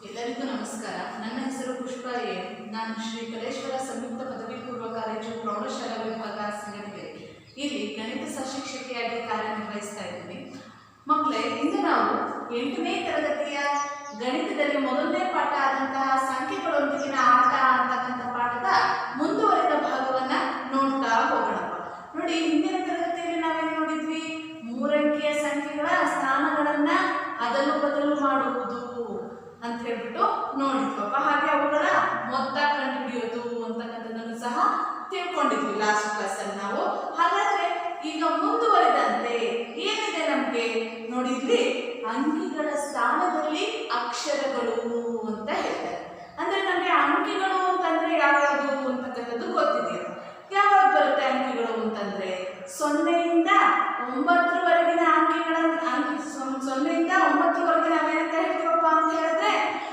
ಎಲ್ಲರಿಗೂ ನಮಸ್ಕಾರ. ನನ್ನ ಹೆಸರು ಪುಷ್ಪ ಎ. ನಾನು ಶ್ರೀ ಕಲೇಶ್ವರ ಸಂಯುಕ್ತ ಪದವಿ ಪೂರ್ವ ಕಾಲೇಜು ಪ್ರೌಢಶಾಲಾ ವಿಭಾಗ ಸಂಗತಿಗೆ ಇಲ್ಲಿ ಗಣಿತ ಸಹಶಿಕ್ಷಕಿಯಾಗಿ ಕಾರ್ಯನಿರ್ವಹಿಸ್ತಾ ಇದ್ದೀನಿ. ಮಕ್ಕಳೇ, ಇಂದು ನಾವು 8ನೇ ತರಗತಿಯ ಗಣಿತದಲ್ಲಿ ಮೊದಲನೇ ಪಾಠ ಆದಂತಹ ಸಂಖ್ಯೆಗಳೊಂದಿಗಿನ ಆಟ ಅಂತಕ್ಕಂಥ ಪಾಠದ ಮುಂದುವರಿದ ಭಾಗವನ್ನ ನೋಡ್ತಾ ಹೋಗೋಣಪ್ಪ. ನೋಡಿ, ಹಿಂದಿನ ತರಗತಿಯಲ್ಲಿ ನಾವೇನು ನೋಡಿದ್ವಿ? 3 ಅಂಕಿಯ ಸಂಖ್ಯೆಗಳ ಸ್ಥಾನಗಳನ್ನ ಅದಲು ಬದಲು ಮಾಡುವುದು ಅಂತ ಹೇಳ್ಬಿಟ್ಟು ನೋಡಿದ್ವಪ್ಪ. ಹಾಗೆ ಅವುಗಳ ಮೊತ್ತ ಕಂಡುಹಿಡಿಯೋದು ಅಂತಕ್ಕಂಥದ್ದನ್ನು ಸಹ ತಿಳ್ಕೊಂಡಿದ್ವಿ ಲಾಸ್ಟ್ ಕ್ಲಾಸ್ ಅಲ್ಲಿ ನಾವು. ಹಾಗಾದ್ರೆ ಈಗ ಮುಂದುವರೆದಂತೆ ಏನಿದೆ ನಮ್ಗೆ ನೋಡಿದ್ವಿ, ಅಂಕಿಗಳ ಸ್ಥಾನದಲ್ಲಿ ಅಕ್ಷರಗಳು ಅಂತ ಹೇಳ್ತಾರೆ. ಅಂದ್ರೆ ನಮ್ಗೆ ಅಂಕಿಗಳು ಅಂತಂದ್ರೆ ಯಾವ್ಯಾವುದು ಅಂತಕ್ಕಂಥದ್ದು ಗೊತ್ತಿದೆಯಲ್ಲ. ಯಾವಾಗ ಬರುತ್ತೆ ಅಂಕಿಗಳು ಅಂತಂದ್ರೆ 0ಯಿಂದ 9ರವರೆಗಿನ ಅಂಕಿಗಳನ್ನು 0ರಿಂದ 9ರವರೆಗೆ ನಾವೇನಂತ ಹೇಳ್ತೀವಪ್ಪ ಅಂತ ಹೇಳಿದ್ರೆ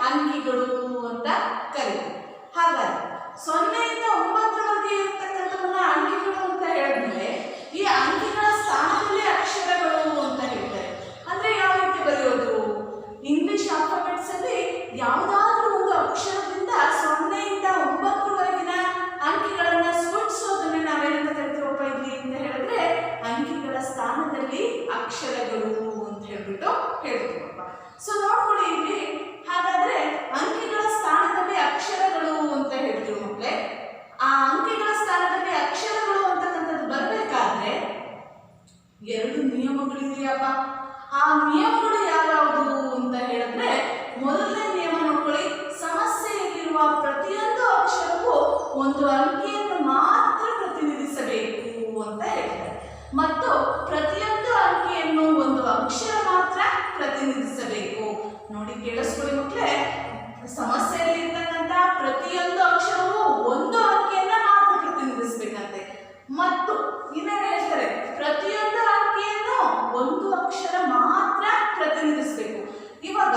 ಅಂಕಿಗಳು ಅಂತ ಕರೀತೀವಿ. ಹಾಗಾದ್ರೆ 0ಯಿಂದ 9ರವರೆಗೆ ಇರ್ತಕ್ಕಂಥವನ್ನ ಅಂಕಿಗಳು ಅಂತ ಹೇಳಿದ್ಮೇಲೆ ಈ ಅಂಕಿಗಳ ಸ್ಥಾನದಲ್ಲಿ ಅಕ್ಷರಗಳು ಅಂತ ಹೇಳ್ತಾರೆ. ಅಂದ್ರೆ ಯಾವ ರೀತಿ ಬರೆಯೋದು? ಇಂಗ್ಲಿಷ್ ಆಲ್ಫಾಬೆಟ್ಸ್ ಅಲ್ಲಿ ಯಾವುದಾದ್ರೂ ಒಂದು ಅಕ್ಷರದಿಂದ 0ಯಿಂದ 9ರವರೆಗಿನ ಅಂಕಿಗಳನ್ನ ಸೂಚಿಸೋದನ್ನ ನಾವೇನಂತ ಕರಿತೀವಪ್ಪ ಇಲ್ಲಿ ಅಂತ ಹೇಳಿದ್ರೆ ಅಂಕಿಗಳ ಸ್ಥಾನದಲ್ಲಿ ಅಕ್ಷರಗಳು ಅಂತ ಹೇಳ್ಬಿಟ್ಟು ಹೇಳ್ತೀವಪ್ಪ. ಸೊ ನೋಡ್ಕೊಳ್ಳಿ ಇಲ್ಲಿ. ಹಾಗಾದ್ರೆ ಅಂಕಿಗಳ ಸ್ಥಾನದಲ್ಲಿ ಅಕ್ಷರಗಳು ಅಂತ ಹೇಳ್ತೀವಿ ಮಕ್ಕಳೇ. ಆ ಅಂಕಿಗಳ ಸ್ಥಾನದಲ್ಲಿ ಅಕ್ಷರಗಳು ಅಂತಕ್ಕಂಥದ್ದು ಬರಬೇಕಾದ್ರೆ 2 ನಿಯಮಗಳಿದೆಯಪ್ಪ. ಆ ನಿಯಮಗಳು ಯಾವ್ಯಾವುದು ಅಂತ ಹೇಳಿದ್ರೆ, ಮೊದಲನೇ ನಿಯಮ ನೋಡ್ಕೊಳ್ಳಿ, ಸಮಸ್ಯೆಯಲ್ಲಿರುವ ಪ್ರತಿಯೊಂದು ಅಕ್ಷರವು ಒಂದು ಅಂಕಿಯನ್ನು ಮಾತ್ರ ಪ್ರತಿನಿಧಿಸಬೇಕು ಅಂತ ಹೇಳ್ತಾರೆ. ಮತ್ತು ಪ್ರತಿಯೊಂದು ಅಂಕಿಯನ್ನು ಒಂದು ಅಕ್ಷರ ಮಾತ್ರ ಪ್ರತಿನಿಧಿಸಬೇಕು. ನೋಡಿ, ಕೇಳಿಸ್ಕೊಳ್ಳಿ ಮಕ್ಕಳೇ, ಸಮಸ್ಯೆಯಲ್ಲಿ ಇರ್ತಕ್ಕಂಥ ಪ್ರತಿಯೊಂದು ಅಕ್ಷರವು ಒಂದು ಅಂಕಿಯನ್ನ ಮಾತ್ರ ಪ್ರತಿನಿಧಿಸಬೇಕಂತೆ. ಮತ್ತು ಇನ್ನೇನು ಹೇಳ್ತಾರೆ, ಪ್ರತಿಯೊಂದು ಅಂಕಿಯನ್ನು ಒಂದು ಅಕ್ಷರ ಮಾತ್ರ ಪ್ರತಿನಿಧಿಸಬೇಕು. ಇವಾಗ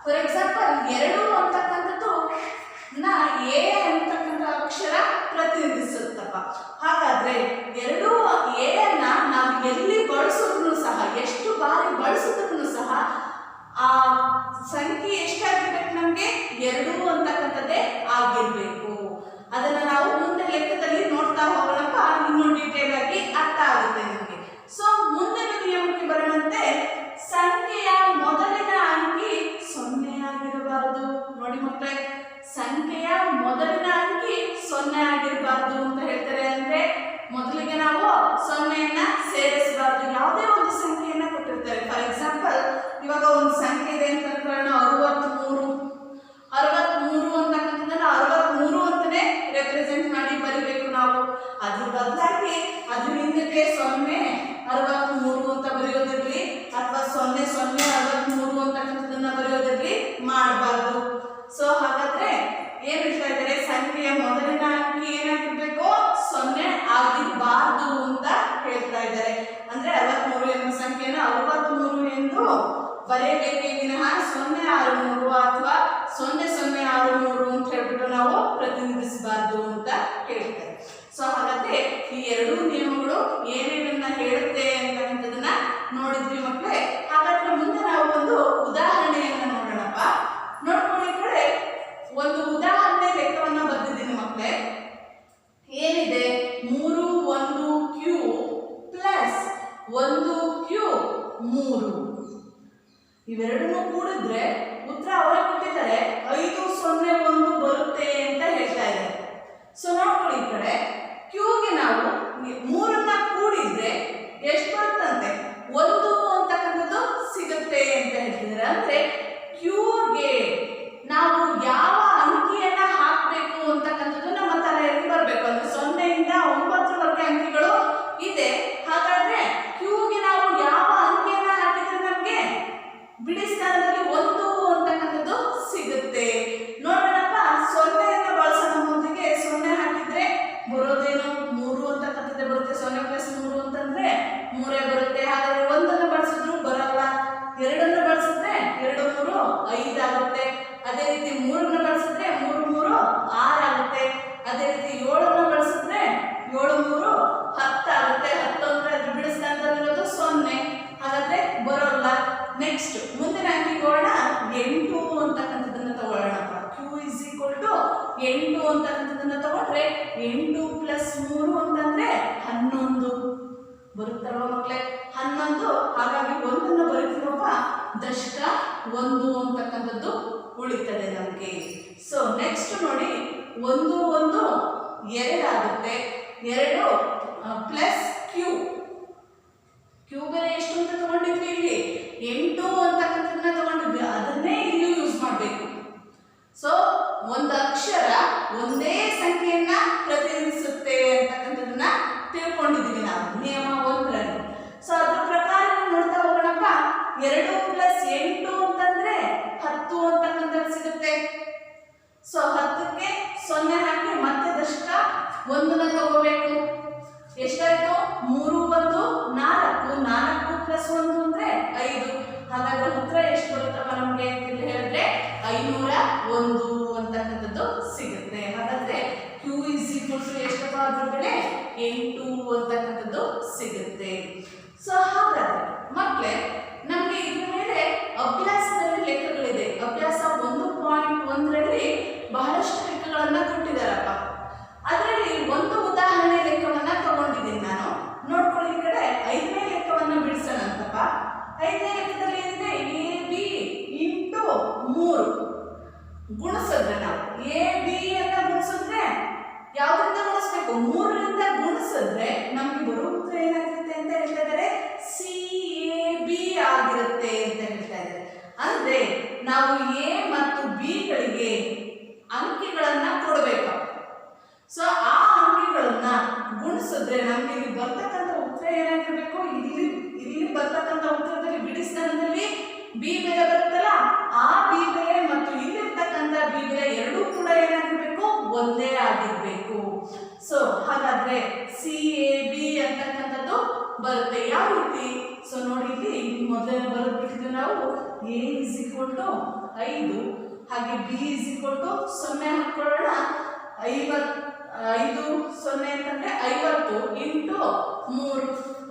ಫಾರ್ ಎಕ್ಸಾಂಪಲ್ 2 ಅಂತಕ್ಕಂಥದ್ದು ಎ ಅಂತಕ್ಕಂಥ ಅಕ್ಷರ ಪ್ರತಿನಿಧಿಸುತ್ತಪ್ಪ. ಹಾಗಾದ್ರೆ 2 ಎ ಅನ್ನ ನಾವು ಎಲ್ಲಿ ಬಳಸಿದ್ರು ಸಹ, ಎಷ್ಟು ಬಾರಿ ಬಳಸಿದ್ರು ಸಹ ಆ ಸಂಖ್ಯೆ ಎಷ್ಟಾಗಿರ್ಬೇಕು? ನಮ್ಗೆ 2 ಅಂತಕ್ಕಂಥದ್ದೇ ಆಗಿರ್ಬೇಕು. ಅದನ್ನ ನಾವು ಮುಂದೆ ಲೆಕ್ಕದಲ್ಲಿ ನೋಡ್ತಾ ಹೋಗೋಣಪ್ಪ. ಇನ್ನೂ ಡೀಟೇಲ್ ಆಗಿ ಅರ್ಥ ಆಗುತ್ತೆ ನಿಮಗೆ. ಸೊ ಮುಂದಿನ ನಿಯಮಕ್ಕೆ ಬರೋಣಂತೆ, ಸಂಖ್ಯೆಯ ಮೊದಲಿನ ಅಂಕಿ 0 ಆಗಿರಬಾರದು. ನೋಡಿ ಮಕ್ಕಳೇ, ಸಂಖ್ಯೆಯ ಮೊದಲಿನ ಅಂಕಿ 0 ಆಗಿರಬಾರ್ದು ಅಂತ ಹೇಳ್ತಾರೆ. ಅಂದ್ರೆ ಮೊದಲಿಗೆ ನಾವು 0ಯನ್ನ ಸೇರಿಸಬಾರ್ದು. ಯಾವುದೇ ಒಂದು ಸಂಖ್ಯೆಯನ್ನ ಕೊಟ್ಟಿರ್ತಾರೆ. ಫಾರ್ ಎಕ್ಸಾಂಪಲ್, ಇವಾಗ ಒಂದು ಸಂಖ್ಯೆ ಇದೆ ಅಂತ ಅನ್ಕೊಳ್ಳೋಣ, 63 ಅಂತಕ್ಕಂಥದ್ದನ್ನ 63 ಅಂತಾನೆ ರೆಪ್ರೆಸೆಂಟ್ ಮಾಡಿ ಬರಿಬೇಕು ನಾವು. ಅದ್ರ ಬದಲಾಗಿ ಅದ್ರ ಹಿಂದಕ್ಕೆ 0 63 ಅಂತ ಬರೆಯೋದಿರ್ಲಿ, ಅಥವಾ 0 0 63 ಅಂತಕ್ಕಂಥದ್ದನ್ನ ಬರೆಯೋದಿರ್ಲಿ ಮಾಡಬಾರ್ದು. ಸೊ ಹಾಗಾದ್ರೆ ಏನ್ ಹೇಳ್ತಾ ಇದ್ದಾರೆ? ಸಂಖ್ಯೆಯ ಮೊದಲಿನ ಅಂಕಿ ಏನಾಗಿರ್ಬೇಕು? 0 ಆಗಿರಬಾರ್ದು ಅಂತ ಹೇಳ್ತಾ ಇದ್ದಾರೆ. ಅಂದ್ರೆ 63 ಎನ್ನುವ ಸಂಖ್ಯೆಯನ್ನು 63 ಎಂದು ಬರೆಯಬೇಕೇ ವಿನಃ 063 ಅಥವಾ 0063 ಅಂತ ಹೇಳ್ಬಿಟ್ಟು ನಾವು ಪ್ರತಿನಿಧಿಸಬಾರ್ದು ಅಂತ ಹೇಳ್ತಾರೆ. ಸೊ ಹಾಗಾದ್ರೆ ಈ 2 ನಿಯಮಗಳು ಏನೇನನ್ನ ಹೇಳುತ್ತೆ ಅಂತಕ್ಕಂಥದನ್ನ ನೋಡಿದ್ವಿ ಮಕ್ಕಳೇ. ಹಾಗಾದ್ರೆ ಮುಂದೆ ನಾವು ಒಂದು ಉದಾಹರಣೆಯನ್ನ ನೋಡೋಣಪ್ಪ. ನೋಡ್ಕೊಳ್ಳಿ, ಈ ಕಡೆ ಒಂದು ಉದಾಹರಣೆ ಲೆಕ್ಕವನ್ನ ಬರ್ತಿದ್ದೀನಿ ಮಕ್ಕಳೇ. ಏನಿದೆ? 3 1Q ಪ್ಲಸ್ 1Q 3 ಇವೆರಡನ್ನೂ ಕೂಡಿದ್ರೆ ಉತ್ತರ ಅವರೇ ಕೊಟ್ಟಿದ್ದಾರೆ 501 ಬರುತ್ತೆ ಅಂತ ಹೇಳ್ತಾ ಇದ್ದಾರೆ. ಸೊ ನೋಡ್ಕೊಳ್ಳಿ, ಈ ಕಡೆ ಕ್ಯೂಗೆ ನಾವು 3ನ್ನ ಕೂಡಿದ್ರೆ ಎಷ್ಟು ಬರುತ್ತಂತೆ? 1 ಅಂತಕ್ಕಂಥದ್ದು ಸಿಗುತ್ತೆ ಅಂತ ಹೇಳ್ತಿದ್ದಾರೆ. ಅಂದ್ರೆ ಕ್ಯೂಗೆ ನಾವು ಯಾವ ಅಂಕಿಯನ್ನ ಹಾಕಬೇಕು ಅಂತಕ್ಕಂಥದ್ದು ನಮ್ಮ ತಲೆಯಲ್ಲಿ ಬರಬೇಕು. ಅಂದ್ರೆ 0ಯಿಂದ 9ರವರೆಗೆ ಅಂಕಿಗಳು ಇದೆ. ಹಾಗಾದ್ರೆ ಕ್ಯೂಗೆ ನಾವು ಯಾವ ಅಂಕಿಯನ್ನ ಹಾಕಿದ್ರೆ ನಮ್ಗೆ ಬಿಡಿ ಸ್ಥಾನದಲ್ಲಿ 1 ಅಂತಕ್ಕಂಥದ್ದು ಸಿಗುತ್ತೆ. ನೋಡೋಣಪ್ಪ, 0ಯನ್ನ ಬಳಸೋಣ. ಮೊದಲಿಗೆ 0 ಹಾಕಿದ್ರೆ ಬರೋದೇನು? 3 ಅಂತಕ್ಕಂಥದ್ದೇ ಬರುತ್ತೆ. 0 + 3 ಅಂತಂದ್ರೆ 3 ಬರುತ್ತೆ. ಹಾಗಾದ್ರೆ 1ಅನ್ನ ಬಳಸಿದ್ರು ಬರಲ್ಲ. 2ಅನ್ನ ಬಳಸಿದ್ರೆ 2 3 5 ಆಗುತ್ತೆ. ಅದೇ ರೀತಿ 3ಅನ್ನ ಬಳಸಿದ್ರೆ 3 3 6 ಆಗುತ್ತೆ. ಅದೇ ರೀತಿ 7ಅನ್ನ ಬಳಸಿದ್ರೆ 7 3 10 ಆಗುತ್ತೆ. 10 ಅಂದ್ರೆ ಅದ್ರ ಬಿಡಿ ಸ್ಥಾನದಲ್ಲಿರೋದು 0. ಹಾಗಾದ್ರೆ ಬರೋಲ್ಲ. ನೆಕ್ಸ್ಟ್ ಮುಂದಿನ ಅಂಕಿಗೆ ಅಂತಕ್ಕಂಥದ್ದನ್ನ ತಗೊಂಡ್ರೆ 8 + 3 ಅಂತಂದ್ರೆ 11 ಬರುತ್ತಲ್ವ ಮಕ್ಕಳೇ? 11. ಹಾಗಾಗಿ 1 ಬರೀತೀವಪ್ಪ, ದಶಕ 1 ಅಂತಕ್ಕಂಥದ್ದು ಉಳಿತದೆ ನಮಗೆ. ಸೊ ನೆಕ್ಸ್ಟ್ ನೋಡಿ, 1 1 2 ಆಗುತ್ತೆ. 2 ಪ್ಲಸ್ ಕ್ಯೂ ಬೆಲೆ ಎಷ್ಟು ಅಂತ ತಗೊಂಡಿದ್ವಿ? ಇಲ್ಲಿ 8 ಅಂತಕ್ಕಂಥದ್ದನ್ನ ತಗೊಂಡಿದ್ವಿ, ಅದನ್ನೇ ಇಲ್ಲಿ ಯೂಸ್ ಮಾಡಬೇಕು. ಸೊ ಒಂದು ಅಕ್ಷರ ಒಂದೇ ಸಂಖ್ಯೆಯನ್ನ ಪ್ರತಿನಿಧಿಸುತ್ತೆ ಅಂತಕ್ಕಂಥದ್ದನ್ನ ತಿಳ್ಕೊಂಡಿದ್ದೀವಿ ನಾವು ನಿಯಮ 1ರಲ್ಲಿ. ಸೊ ಅದ್ರ ಪ್ರಕಾರ ನೋಡ್ತಾ ಹೋಗೋಣಪ್ಪ. 2 + 8 ಅಂತಂದ್ರೆ 10 ಅಂತಕ್ಕಂಥದ್ದು ಸಿಗುತ್ತೆ. ಸೊ 10ಕ್ಕೆ 0 ಹಾಕಿ ಮತ್ತೆ ದಶಕ 1ನ ತಗೋಬೇಕು. ಎಷ್ಟಾಯ್ತು? 3 1 4 4 + 1 ಅಂದ್ರೆ 5. ಹಾಗಾದ್ರೆ ಉತ್ತರ ಎಷ್ಟು ಬರುತ್ತಪ್ಪ ನಮಗೆ ಅಂತ ಹೇಳಿದ್ರೆ 501 ಅಂತಕ್ಕಂಥದ್ದು ಸಿಗುತ್ತೆ. ಹಾಗಾದ್ರೆ Q ಎಷ್ಟಪ್ಪ ಅದ್ರ ಬೆಲೆ? 8 ಅಂತಕ್ಕಂಥದ್ದು ಸಿಗುತ್ತೆ. ಸೊ ಹಾಗಾದ್ರೆ ಮಕ್ಕಳೇ, ನಮಗೆ ಇದ್ರ ಮೇಲೆ ಅಭ್ಯಾಸದಲ್ಲಿ ಲೆಕ್ಕಗಳಿದೆ. ಅಭ್ಯಾಸ 1.1ರಲ್ಲಿ ಬಹಳಷ್ಟು ಲೆಕ್ಕಗಳನ್ನ ಕೊಟ್ಟಿದ್ದಾರಪ್ಪ. ಅದರಲ್ಲಿ ಒಂದು ಉದಾಹರಣೆ ಲೆಕ್ಕವನ್ನ ತಗೊಂಡಿದ್ದೀನಿ ನಾನು. ನೋಡ್ಕೊಳ್ಳಿ, ಈ ಕಡೆ 5ನೇ ಲೆಕ್ಕವನ್ನ ಬಿಡಿಸೋಣ ಅಂತಪ್ಪ. 5ನೇ ಲೆಕ್ಕದಲ್ಲಿ ಏನಿದೆ? AB × 3 ಗುಣಿಸಿದ್ರೆ ನಾವು AB ಅಂತ ಗುಣಿಸಿದ್ರೆ ಯಾವ್ದ್ರಿಂದ ಗುಣಿಸ್ಬೇಕು? 3ರಿಂದ ಗುಣಿಸಿದ್ರೆ ನಮ್ಗೆ ಬರೋ ಉತ್ತರ ಏನಾಗಿರುತ್ತೆ ಅಂತ ಹೇಳ್ತಾ ಇದ್ದಾರೆ? CAB ಆಗಿರುತ್ತೆ ಅಂತ ಹೇಳ್ತಾ ಇದ್ದಾರೆ. ಅಂದ್ರೆ ನಾವು A ಮತ್ತು B ಗಳಿಗೆ ಅಂಕಿಗಳನ್ನ ಕೊಡಬೇಕು. ಸೊ ಆ ಅಂಕಿಗಳನ್ನ ಗುಣಿಸಿದ್ರೆ ನಮ್ಗೆ ಇಲ್ಲಿ ಬರ್ತಕ್ಕಂಥ ಉತ್ತರ ಏನಾಗಿರ್ಬೇಕು? ಇಲ್ಲಿ ಬರ್ತಕ್ಕಂಥ ಉತ್ತರದಲ್ಲಿ ಬಿಡಿಸಿದಲ್ಲಿ B ಬೆಲೆ ಬರುತ್ತಲ್ಲ, ಆ B ಬೆಲೆ ಮತ್ತು ಇಲ್ಲಿರ್ತಕ್ಕಂಥ B ಬೆಲೆ ಎರಡೂ ಕೂಡ ಏನಾಗಿರ್ಬೇಕು? ಒಂದೇ ಆಗಿರ್ಬೇಕು. ಸೊ ಹಾಗಾದ್ರೆ CAB ಅಂತಕ್ಕಂಥದ್ದು ಬರುತ್ತೆ. ಯಾವ ರೀತಿ? ಸೊ ನೋಡಿ, ಇಲ್ಲಿ ಮೊದಲೇ ಬರೆದ್ಬಿಟ್ಟಿದ್ದು ನಾವು A = 5, ಹಾಗೆ B = 0 ಹಾಕೊಳ್ಳೋಣ. 5 0 ಅಂತಂದ್ರೆ 50 × 3.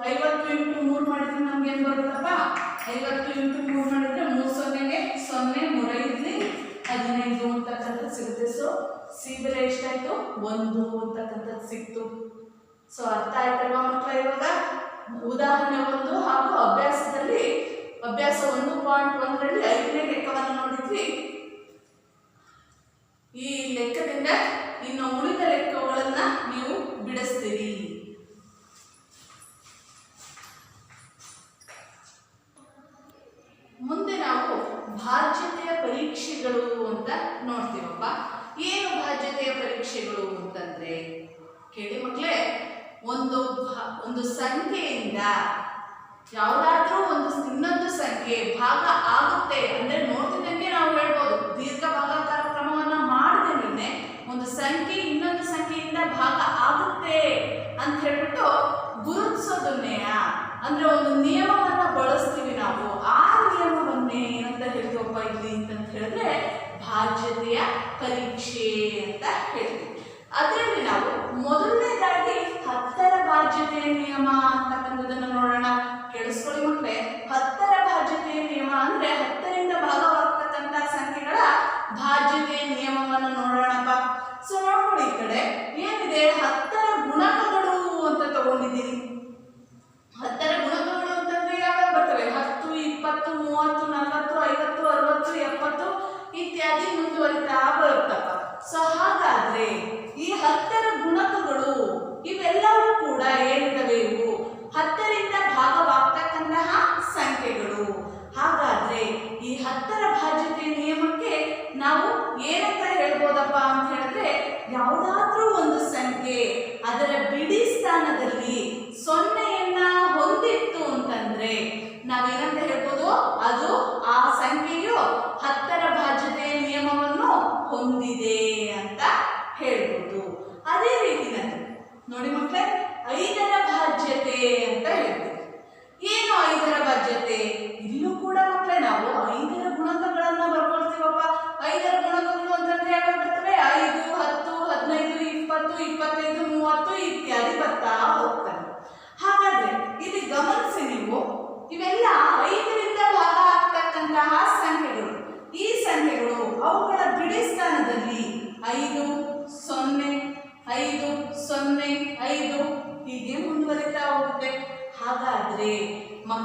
50 × 3 ಮಾಡಿದ್ರೆ ನಮ್ಗೆ ಏನ್ ಬರುತ್ತಪ್ಪ? 50 × 3 ಮಾಡಿದ್ರೆ 3 0ಗೆ 0 3 15 ಅಂತಕ್ಕಂಥದ್ದು ಸಿಗುತ್ತೆ. ಸೊ ಸಿ ಬೆಲೆ ಎಷ್ಟಾಯ್ತು? 1 ಅಂತಕ್ಕಂಥದ್ದು ಸಿಕ್ತು. ಸೊ ಅರ್ಥ ಆಯ್ತಲ್ವಾ ಮಕ್ಕಳ? ಇವಾಗ ಉದಾಹರಣೆ 1 ಹಾಗೂ ಅಭ್ಯಾಸದಲ್ಲಿ ಅಭ್ಯಾಸ 1.1ರಲ್ಲಿ 5ನೇ ಲೆಕ್ಕವನ್ನು ನೋಡಿದ್ವಿ. ಈ ಲೆಕ್ಕದಿಂದ ಇನ್ನು ಉಳಿದ ಲೆಕ್ಕಗಳನ್ನ ನೀವು ಬಿಡಿಸ್ತೀರಿ. ಮುಂದೆ ನಾವು ಭಾಜ್ಯತೆಯ ಪರೀಕ್ಷೆಗಳು ಅಂತ ನೋಡ್ತೀವಪ್ಪ. ಏನು ಭಾಜ್ಯತೆಯ ಪರೀಕ್ಷೆಗಳು ಅಂತಂದ್ರೆ, ಕೇಳಿ ಮಕ್ಕಳೇ, ಒಂದು ಸಂಖ್ಯೆಯಿಂದ ಯಾವುದಾದ್ರೂ ಇನ್ನೊಂದು ಸಂಖ್ಯೆ ಭಾಗ ಆಗುತ್ತೆ ಅಂದ್ರೆ ನೋಡ್ತಿದ್ದಂಗೆ ನಾವು ಹೇಳ್ಬೋದು, ದೀರ್ಘ ಭಾಗಾಕಾರ ಕ್ರಮವನ್ನ ಮಾಡದೇನೆ ಒಂದು ಸಂಖ್ಯೆ ಇನ್ನೊಂದು ಸಂಖ್ಯೆಯಿಂದ ಭಾಗ ಆಗುತ್ತೆ ಅಂತ ಹೇಳ್ಬಿಟ್ಟು ಗುರುತಿಸೋದನ್ನೇ ಅಂದ್ರೆ ಒಂದು ನಿಯಮವನ್ನ ಬಳಸ್ತೀವಿ ನಾವು. ಆ ನಿಯಮವನ್ನೇ ಏನಂತ ಹೇಳ್ತೀವಪ್ಪ ಇಲ್ಲಿ ಅಂತ ಹೇಳಿದ್ರೆ ಭಾಜ್ಯತೆಯ ಪರೀಕ್ಷೆ ಅಂತ ಹೇಳ್ತೀವಿ. ಅದರಲ್ಲಿ ನಾವು ಮೊದಲನೇದಾಗಿ 10ರ ಭಾಜ್ಯತೆಯ ನಿಯಮ ಅಂತಕ್ಕಂಥದ್ದನ್ನು ನೋಡೋಣ. ಕೇಳಿಸ್ಕೊಳ್ಳಿ ಮಕ್ಕಳೇ, 10ರ ಭಾಜ್ಯತೆಯ ನಿಯಮ ಅಂದ್ರೆ 10ರಿಂದ ಭಾಗವಾಗ್ತಕ್ಕಂಥ ಸಂಖ್ಯೆಗಳ ಭಾಜ್ಯತೆಯ ನಿಯಮವನ್ನು ನೋಡೋಣಪ್ಪ. ಸೊ ನೋಡ್ಕೊಳ್ಳಿ, ಈ ಕಡೆ ಏನಿದೆ? 10ರ ಗುಣಕಗಳು ಅಂತ ತಗೊಂಡಿದ್ದೀನಿ. 10ರ ಗುಣಕಗಳು ಅಂತಂದ್ರೆ ಯಾವ್ಯಾವ ಬರ್ತವೆ? 10, 20, 30, 40, 50, 60, 70 ಇತ್ಯಾದಿ ಮುಂದುವರಿತಾ ಬರುತ್ತಪ್ಪ. ಸೊ ಹಾಗಾದ್ರೆ ಈ 10ರ ಗುಣಕಗಳು ಇವೆಲ್ಲವೂ ಕೂಡ ಏನಿದಾವೆ? ಇವು 10ರಿಂದ ಭಾಗವಾಗ್ತಕ್ಕಂತಹ ಸಂಖ್ಯೆಗಳು. ಹಾಗಾದ್ರೆ ಈ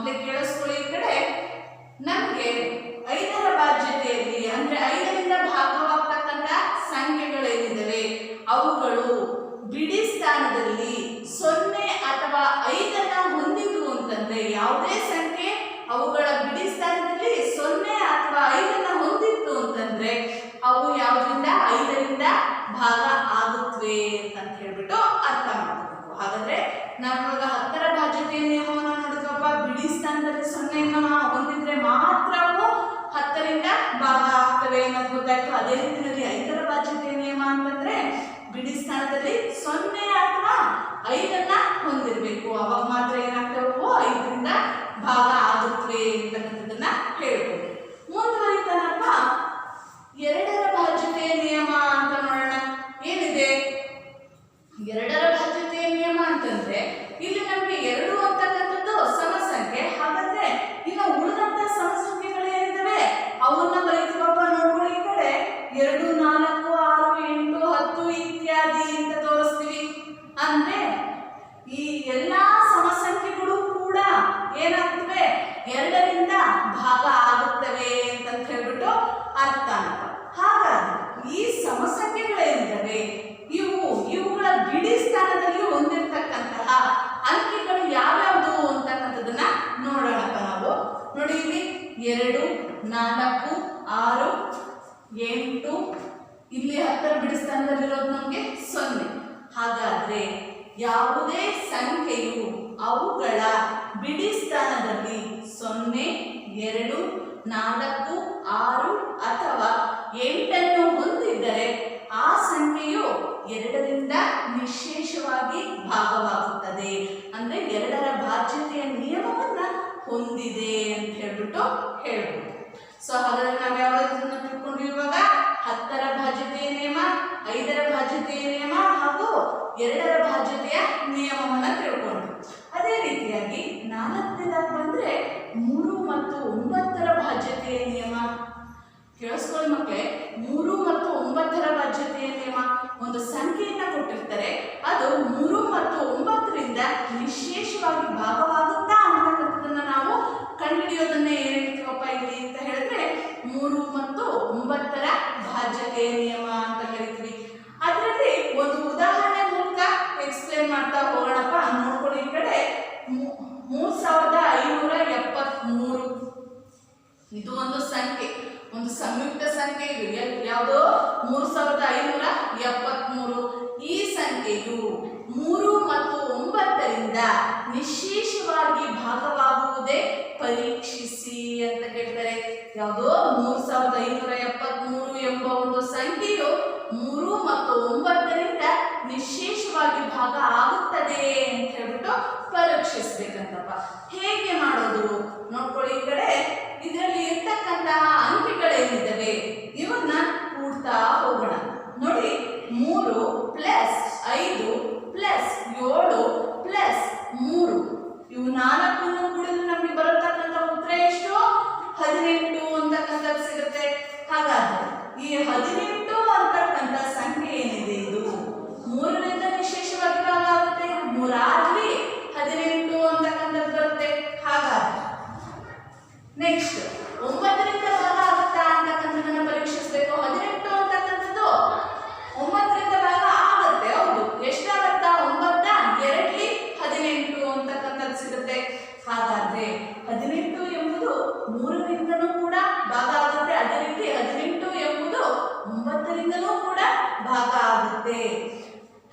ಮಕ್ಕಳಿಗೆ ಕೇಳಿಸ್ಕೊಳ್ಳಿ ಈ ಕಡೆ. ನಮಗೆ 5ರ ಬಾಧ್ಯತೆಯಲ್ಲಿ ಅಂದ್ರೆ 5ರಿಂದ ಭಾಗವಾಗ್ತಕ್ಕಂಥ ಸಂಖ್ಯೆಗಳೇನಿದ್ದಾವೆ ಅವುಗಳು ಬಿಡಿ ಸ್ಥಾನದಲ್ಲಿ 0 ಅಥವಾ 5ಅನ್ನ ಹೊಂದಿತು ಅಂತಂದ್ರೆ, ಯಾವುದೇ ಸಂಖ್ಯೆ ಅವುಗಳ ಬಿಡಿ ಸ್ಥಾನದಲ್ಲಿ 0 ಅಥವಾ 5ಅನ್ನ ಹೊಂದಿತ್ತು ಅಂತಂದ್ರೆ ಅವು ಯಾವುದರಿಂದ 5ರಿಂದ ಭಾಗ ಆಗುತ್ತವೆ ಅಂತ ಹೇಳ್ಬಿಟ್ಟು ಅರ್ಥ ಮಾಡ್ಕೋಬೇಕು. ಹಾಗಾದ್ರೆ ನಾವಿವಾಗ 10ರ ಬಾಧ್ಯತೆಯ ನಿಯಮವನ್ನು ನೋಡಿದ್ವಪ್ಪ. ಬಿಡಿ ಸ್ಥಾನದಲ್ಲಿ 0ನ್ನ ಹೊಂದಿದ್ರೆ ಮಾತ್ರ ಅವು 10ರಿಂದ ಭಾಗ ಆಗ್ತವೆ ಅನ್ನೋದು ಗೊತ್ತಾಯ್ತು. ಅದೇ ರೀತಿಯಲ್ಲಿ 5ರ ಬಾಧ್ಯತೆಯ ನಿಯಮ ಅಂತಂದ್ರೆ ಬಿಡಿ ಸ್ಥಾನದಲ್ಲಿ 0 ಅಥವಾ 5ಅನ್ನ ಹೊಂದಿರಬೇಕು, ಅವಾಗ ಮಾತ್ರ ಏನಾಗ್ತವೆ, 5ರಿಂದ ಭಾಗ ಆಗುತ್ತವೆ ಅಂತಕ್ಕಂಥದ್ದನ್ನ ಹೇಳ್ಬೋದು. ಮುಂದುವರಿತಾನಪ್ಪ 2ರ ಬಾಧ್ಯತೆಯ ನಿಯಮ ಅಂತ ನೋಡೋಣ. ಏನಿದೆ 2ರ ಬಾಧ್ಯತೆಯ ನಿಯಮ ಅಂತಂದ್ರೆ ಇಲ್ಲಿ ನಮಗೆ 2 ಅಂತಕ್ಕಂಥದ್ದು ಸಮಸಂಖ್ಯೆ. ಹಾಗಾದ್ರೆ ಇನ್ನು ಉಳಿದಂತ ಸಮಸಂಖ್ಯೆಗಳು ಏನಿದಾವೆ ಅವನ್ನ ಬರೀತೀವಪ್ಪ. ನೋಡ್ಕೊಳ್ಳಿ ಈ ಕಡೆ 2, 4, 6, 8, 10 ಇತ್ಯಾದಿ ಅಂತ ತೋರಿಸ್ತೀವಿ. ಅಂದ್ರೆ ಈ ಎಲ್ಲಾ ಸಮಸಂಖ್ಯೆಗಳು ಕೂಡ ಏನಾಗ್ತವೆ, 2ರಿಂದ ಭಾಗ ಆಗುತ್ತವೆ ಅಂತ ಹೇಳ್ಬಿಟ್ಟು ಅರ್ಥ ಅಂತ. ಹಾಗಾದ್ರೆ ಈ ಸಮಸಂಖ್ಯೆಗಳೇನಿದ್ದಾವೆ ಇವುಗಳ ಬಿಡಿ ಸ್ಥಾನದಲ್ಲಿ ಹೊಂದಿರತಕ್ಕಂತಹ ಅಂಕಿಗಳು ಯಾವ್ಯಾವುದು ಅಂತಕ್ಕಂಥದ್ದನ್ನ ನೋಡೋಣಪ್ಪ ನಾವು. ನೋಡಿ ಇಲ್ಲಿ 2, 4, 6, 8, ಇಲ್ಲಿ 10ರ ಬಿಡಿ ಸ್ಥಾನದಲ್ಲಿರೋದು ನಮಗೆ 0. ಹಾಗಾದ್ರೆ ಯಾವುದೇ ಸಂಖ್ಯೆಯು ಅವುಗಳ ಬಿಡಿ ಸ್ಥಾನದಲ್ಲಿ 0, 2, 4, 6 ಅಥವಾ 8ಅನ್ನು ಹೊಂದಿದ್ದರೆ ಆ ಸಂಖ್ಯೆಯು 2ರಿಂದ ನಿಶೇಷವಾಗಿ ಭಾಗವಾಗುತ್ತದೆ. ಅಂದ್ರೆ 2ರ ಬಾಧ್ಯತೆಯ ನಿಯಮವನ್ನ ಹೊಂದಿದೆ ಅಂತ ಹೇಳ್ಬಿಟ್ಟು ಹೇಳ್ಬೋದು. ಸೊ ಹಾಗಾದ್ರೆ ನಾವು ಯಾವ್ದನ್ನ ತಿಳ್ಕೊಂಡ್ವಿ ಇವಾಗ? 10ರ ಬಾಧ್ಯತೆಯ ನಿಯಮ, 5ರ ಬಾಧ್ಯತೆಯ ನಿಯಮ ಹಾಗೂ 2ರ ಬಾಧ್ಯತೆಯ ನಿಯಮವನ್ನ ತಿಳ್ಕೊಂಡ್ವಿ. ಅದೇ ರೀತಿಯಾಗಿ 4ನೇದಾಗಿ ಬಂದ್ರೆ 3 ಮತ್ತು 9ರ ಬಾಧ್ಯತೆಯ ನಿಯಮ. ಕೇಳಿಸ್ಕೊಳ್ಳಿ ಮಕ್ಕಳೇ, 3 ಮತ್ತು 9ರ ಬಾಧ್ಯತೆಯ ನಿಯಮ. ಒಂದು ಸಂಖ್ಯೆಯನ್ನ ಕೊಟ್ಟಿರ್ತಾರೆ, ಅದು 3 ಮತ್ತು 9ರಿಂದ ನಿಶೇಷವಾಗಿ ಭಾಗವಾಗುತ್ತಾ ಅಂತಕ್ಕಂಥದ್ದನ್ನ ನಾವು ಕಂಡುಹಿಡಿಯೋದನ್ನೇ ಏನ್ ಹೇಳ್ತೀವಪ್ಪ ಇಲ್ಲಿ ಅಂತ ಹೇಳಿದ್ರೆ 3 ಮತ್ತು 9ರ ಬಾಧ್ಯತೆಯ ನಿಯಮ ಅಂತ ಹೇಳ್ತೀವಿ. ಅದರಲ್ಲಿ ಒಂದು ಉದಾಹರಣೆ ಮೂಲಕ ಎಕ್ಸ್ಪ್ಲೇನ್ ಮಾಡ್ತಾ ಹೋಗೋಣಪ್ಪ. ನೋಡ್ಕೊಳ್ಳಿ ಈ ಕಡೆ 3573 ಇದು ಒಂದು ಸಂಖ್ಯೆ, ಒಂದು ಸಂಯುಕ್ತ ಸಂಖ್ಯೆ. ಯಾವುದೋ 3573. ಈ ಸಂಖ್ಯೆಯು 3 ಮತ್ತು 9ರಿಂದ ನಿಶೇಷವಾಗಿ ಭಾಗವಾಗುವುದೇ ಪರೀಕ್ಷಿಸಿ ಅಂತ ಕೇಳ್ತಾರೆ. ಯಾವುದೋ 3573 ಎಂಬ ಒಂದು ಸಂಖ್ಯೆಯು 3 ಮತ್ತು 9ರಿಂದ ನಿಶೇಷವಾಗಿ ಭಾಗ ಆಗುತ್ತದೆ ಅಂತ ಹೇಳ್ಬಿಟ್ಟು ಪರೀಕ್ಷಿಸ್ಬೇಕಂತಪ್ಪ. ಹೇಗೆ ಮಾಡೋದು ನೋಡ್ಕೊಳ್ಳಿ ಈ ಕಡೆ. ಇದರಲ್ಲಿ ಇರ್ತಕ್ಕಂತಹ ಅಂಕಿಗಳೇನಿದ್ದಾವೆ ಇವನ್ನ ಕೂಡ್ತಾ ಹೋಗೋಣ. ನೋಡಿ 3 + 5 + 7 + 3 ಇವು 4 ಕೂಡಿದ್ರೆ ನಮಗೆ ಬರತಕ್ಕಂಥ ಉತ್ತರ ಎಷ್ಟು? 18 ಅಂತಕ್ಕಂಥದ್ದು ಸಿಗುತ್ತೆ. ಹಾಗಾದ್ರೆ ಈ 18 ಅಂತಕ್ಕಂಥ ಸಂಖ್ಯೆ ಏನಿದೆ ಇದು 3ರಿಂದ ನಿಶೇಷವಾಗಿ ಭಾಗ ಆಗುತ್ತೆ. 3 ಆಗ್ಲಿ 18 ಅಂತಕ್ಕಂಥದ್ದು ಬರುತ್ತೆ. ಹಾಗಾದ್ರೆ ನೆಕ್ಸ್ಟ್ 9ರಿಂದ ಭಾಗ ಆಗುತ್ತಾ ಅಂತಕ್ಕಂಥದ್ದನ್ನ ಪರೀಕ್ಷಿಸಬೇಕು. 18 ಅಂತಕ್ಕಂಥದ್ದು 9ರಿಂದ ಭಾಗ ಆಗುತ್ತೆ. ಹೌದು, ಎಷ್ಟಾಗತ್ತಾ? 9 2 18 ಅಂತಕ್ಕಂಥದ್ದು ಸಿಗುತ್ತೆ. ಹಾಗಾದ್ರೆ 18 ಎಂಬುದು 3ರಿಂದನೂ ಕೂಡ ಭಾಗ ಆಗುತ್ತೆ. ಅದೇ ರೀತಿ 18 ಎಂಬುದು 9ರಿಂದನೂ ಕೂಡ ಭಾಗ ಆಗುತ್ತೆ.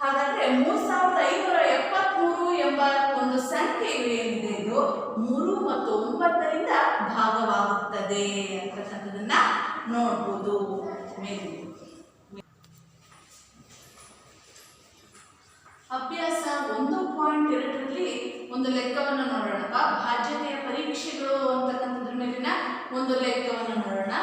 ಹಾಗಾದ್ರೆ 3573 ಎಂಬ ಒಂದು ಸಂಖ್ಯೆ ಏನಿದೆ ಇದು 3 ಮತ್ತು 9ರಿಂದ ಭಾಗವಾಗುತ್ತದೆ ಅಂತಕ್ಕಂಥದ್ದನ್ನ ನೋಡ್ಬೋದು. ಅಭ್ಯಾಸ 1.2ರಲ್ಲಿ ಒಂದು ಲೆಕ್ಕವನ್ನು ನೋಡೋಣಪ್ಪ. ಬಾಧ್ಯತೆಯ ಪರೀಕ್ಷೆಗಳು ಅಂತಕ್ಕಂಥದ್ರ ಮೇಲಿನ ಒಂದು ಲೆಕ್ಕವನ್ನು ನೋಡೋಣ.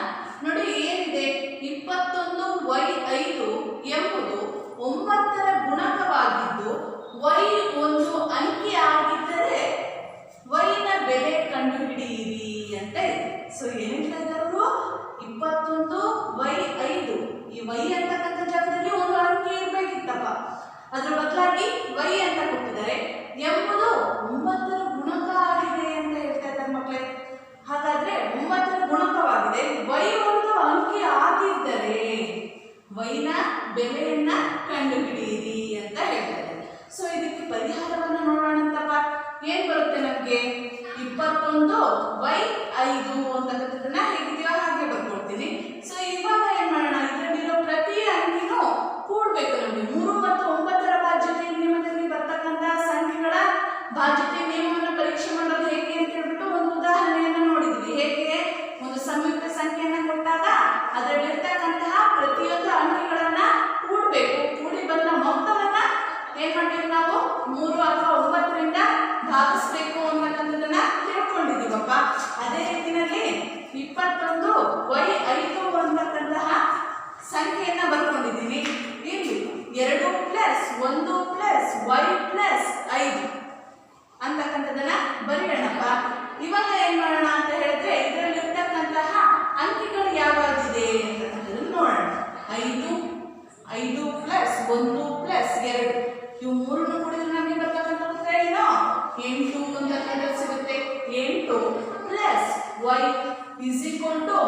ನೋಡಿ ಏನಿದೆ, 21y5 ಎಂಬುದು 9ರ ಗುಣಕವಾಗಿದ್ದು y ಒಂದು ಅಂಕಿ ಆಗಿದ್ದರೆ y ನ ಬೆಲೆ ಕಂಡುಹಿಡಿಯಿರಿ ಅಂತ ಇದೆ. ಸೊ ಏನ್ ಹೇಳ್ತಾ ಇದ್ದಾರೆ, 21y5 ಈ y ಅಂತಕ್ಕಂಥ ಜಾಗದಲ್ಲಿ ಒಂದು ಅಂಕಿ ಇರಬೇಕಿತ್ತಪ್ಪ, ಅದರ ಬದಲಾಗಿ y ಅಂತ ಕೊಟ್ಟಿದ್ದಾರೆ. ಎಂಬುದು 9ರ ಗುಣಕ ಆಗಿದೆ ಅಂತ ಹೇಳ್ತಾ ಇದ್ದಾರೆ. ಬೆಲೆಯನ್ನ ಕಂಡುಹಿಡಿಯಿರಿ ಅಂತ ಹೇಳ್ತಾರೆ. ಸೊ ಇದಕ್ಕೆ ಪರಿಹಾರವನ್ನು ನೋಡೋಣಂತಪ್ಪ. ಏನ್ ಬರುತ್ತೆ ನಮ್ಗೆ? 21/5 ಅಂತಕ್ಕಂಥದ್ದನ್ನ ಹೇಗಿದೆಯೋ ಹಾಗೆ ಬರ್ಕೊಡ್ತೀನಿ. ಸೊ ಇವಾಗ ಏನ್ ಮಾಡೋಣ, ಇದರಲ್ಲಿರೋ ಪ್ರತಿ ಅಂಕಿನೂ ಕೂಡ್ಬೇಕು ನಮ್ಗೆ. 3 ಮತ್ತು 9ರ ಬಾಧ್ಯತೆ ನಿಯಮದಲ್ಲಿ ಬರ್ತಕ್ಕಂತಹ ಸಂಖ್ಯೆಗಳ ಬಾಧ್ಯತೆ ನಿಯಮವನ್ನು ಪರೀಕ್ಷೆ ಮಾಡೋದು ಹೇಗೆ ಅಂತ ಹೇಳ್ಬಿಟ್ಟು ಒಂದು ಉದಾಹರಣೆಯನ್ನು ನೋಡಿದ್ವಿ. ಹೇಗೆ? ಒಂದು ಸಂಯುಕ್ತ ಸಂಖ್ಯೆಯನ್ನ ಕೊಟ್ಟಾಗ ಅದರಲ್ಲಿರ್ತಕ್ಕಂತಹ ಪ್ರತಿಯೊಂದು ಅಂಕಿಗಳನ್ನ ಕೂಡಬೇಕು. ಕೂಡಿ ಬಂದ ಮೊತ್ತವನ್ನ ಏನ್ ಮಾಡ್ತೀವಿ ನಾವು? 3 ಅಥವಾ 9ರಿಂದ ಭಾಗಿಸ್ಬೇಕು ಅನ್ನತಕ್ಕಂಥದ್ದನ್ನ ತಿಳ್ಕೊಂಡಿದೀವಪ್ಪ. ಅದೇ ರೀತಿಯಲ್ಲಿ 21/5 ಅಂತಕ್ಕಂತಹ ಸಂಖ್ಯೆಯನ್ನ ಬರ್ಕೊಂಡಿದ್ದೀನಿ. ಇಲ್ಲಿ 2 + 1 + y + 5 ಅಂತಕ್ಕಂಥದ್ದನ್ನ ಬರೆಯೋಣಪ್ಪ. ಇವಾಗ ಏನ್ ಮಾಡೋಣ ಅಂತ ಹೇಳಿದ್ರೆ ಇದರಲ್ಲಿರ್ತಕ್ಕಂತಹ ಅಂಕಿಗಳು ಯಾವಾಗಿದೆ ಅಂತಕ್ಕಂಥದ್ದನ್ನು ನೋಡೋಣ. 5 + 1 + 2 ಇವು ಮೂರನ್ನು ಕೂಡಿದ್ರೆ ನಮಗೆ ಬರ್ತಕ್ಕಂಥ ಉತ್ತರ ಏನು? 8 ಅಂತಕ್ಕಂಥದ್ದು ಸಿಗುತ್ತೆ. 8 + y = 9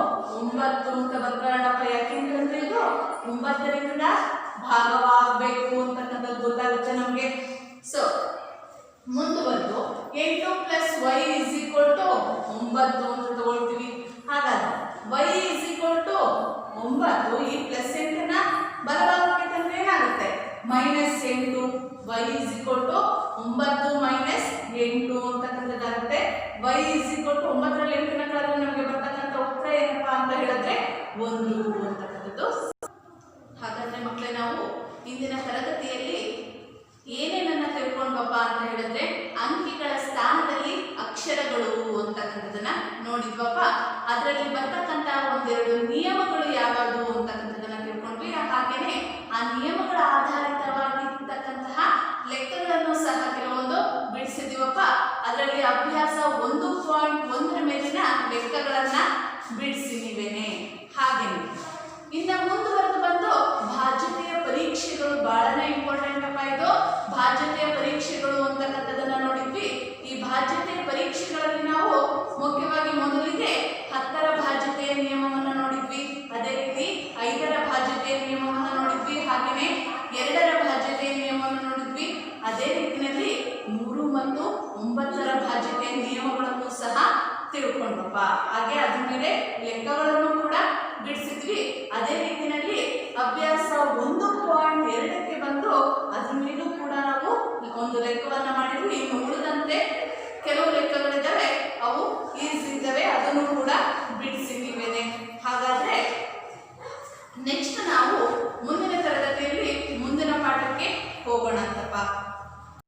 ಅಂತ ಬರ್ಕೊಳ್ಳೋಣಪ್ಪ. ಯಾಕೆಂತಂದ್ರೆ ಇದು 9ರಿಂದ ಭಾಗವಾಗಬೇಕು ಅಂತಕ್ಕಂಥದ್ದು ಗೊತ್ತಾಗುತ್ತೆ ನಮಗೆ. ಸೊ ಮುಂದುವರೆದು 8 + y = 9 ಅಂತ ತಗೊಳ್ತೀವಿ. ಹಾಗಾದ್ರೆ y = 9, ಈ +8ನ ಬಲಭಾಗಕ್ಕೆ ತಂದ್ರೆ ಏನಾಗುತ್ತೆ? -8. y = 9 - 8 ಅಂತಕ್ಕಂಥದ್ದಾಗುತ್ತೆ. y = 9ರಲ್ಲಿ 8ನ ಕಳೆದ್ರೆ ನಮಗೆ ಬರ್ತಕ್ಕಂಥ ಉತ್ತರ ಏನಪ್ಪಾ ಅಂತ ಹೇಳಿದ್ರೆ 1 ಅಂತಕ್ಕಂಥದ್ದು. ಹಾಗಾದ್ರೆ ಮಕ್ಕಳೇ, ನಾವು ಇಂದಿನ ತರಗತಿಯಲ್ಲಿ ಏನೇನನ್ನ ತಿಳ್ಕೊಂಡ್ವಪ್ಪ ಅಂತ ಹೇಳಿದ್ರೆ ಅಂಕಿಗಳ ಸ್ಥಾನದಲ್ಲಿ ಅಕ್ಷರಗಳು ಅಂತಕ್ಕಂಥದ್ದನ್ನ ನೋಡಿದ್ವಪ್ಪ. ಅದರಲ್ಲಿ ಬರ್ತಕ್ಕಂಥ ಒಂದೆರಡು ನಿಯಮಗಳು ಯಾವುದು ಅಂತಕ್ಕಂಥದ್ದನ್ನ ತಿಳ್ಕೊಂಡ್ವಿ. ಹಾಗೇನೆ ಆ ನಿಯಮಗಳ ಆಧಾರಿತವಾಗಿರ್ತಕ್ಕಂತಹ ಲೆಕ್ಕಗಳನ್ನು ಸಹ ಕೆಲವೊಂದು ಬಿಡಿಸಿದೀವಪ್ಪ. ಅದರಲ್ಲಿ ಅಭ್ಯಾಸ 1.1 ಮೇಲಿನ ಲೆಕ್ಕಗಳನ್ನ ಬಿಡಿಸಿ ನೀವೇನೆ. ಹಾಗೇನೆ ಇನ್ನು ಮುಂದುವರೆದು ಬಂದು ಬಾಧ್ಯತೆಯ ಪರೀಕ್ಷೆಗಳು ಬಹಳನೇ ಇಂಪಾರ್ಟೆಂಟ್ ಅಪ್ಪ. ಇದು ಬಾಧ್ಯತೆಯ ಪರೀಕ್ಷೆಗಳು ಅಂತಕ್ಕಂಥದ್ದನ್ನ ನೋಡಿದ್ವಿ. ಈ ಬಾಧ್ಯತೆಯ ಪರೀಕ್ಷೆಗಳಲ್ಲಿ ನಾವು ಮುಖ್ಯವಾಗಿ ಮೊದಲಿಗೆ 10ರ ಬಾಧ್ಯತೆಯ ನಿಯಮವನ್ನು ನೋಡಿದ್ವಿ. ಅದೇ ರೀತಿ 5ರ ಬಾಧ್ಯತೆಯ ನಿಯಮವನ್ನು ನೋಡಿದ್ವಿ. ಹಾಗೆಯೇ 2ರ ಬಾಧ್ಯತೆಯ ನಿಯಮವನ್ನು ನೋಡಿದ್ವಿ. ಅದೇ ರೀತಿಯಲ್ಲಿ 3 ಮತ್ತು 9ರ ಬಾಧ್ಯತೆಯ ನಿಯಮಗಳನ್ನು ಸಹ ತಿಳ್ಕೊಂಡ್ವಪ್ಪ. ಹಾಗೆ ಅದ್ರ ಮೇಲೆ ಲೆಕ್ಕಗಳನ್ನು ಕೂಡ ಬಿಡಿಸಿದ್ವಿ. ಅದೇ ರೀತಿಯಲ್ಲಿ ಅಭ್ಯಾಸ 1.2ಕ್ಕೆ ಬಂದು ಅದ್ರ ಮೇಲೂ ಕೂಡ ನಾವು ಒಂದು ಲೆಕ್ಕವನ್ನ ಮಾಡಿದ್ವಿ. ಇನ್ನು ಉಳಿದಂತೆ ಕೆಲವು ಲೆಕ್ಕಗಳಿದ್ದಾವೆ, ಅವು ಈಸಿ ಇದ್ದಾವೆ, ಅದನ್ನು ಕೂಡ ಬಿಡಿಸಿದ್ದೇವೆ. ಹಾಗಾದ್ರೆ ನೆಕ್ಸ್ಟ್ ನಾವು ಮುಂದಿನ ತರಗತಿಯಲ್ಲಿ ಮುಂದಿನ ಪಾಠಕ್ಕೆ ಹೋಗೋಣ ಅಂತಪ್ಪ.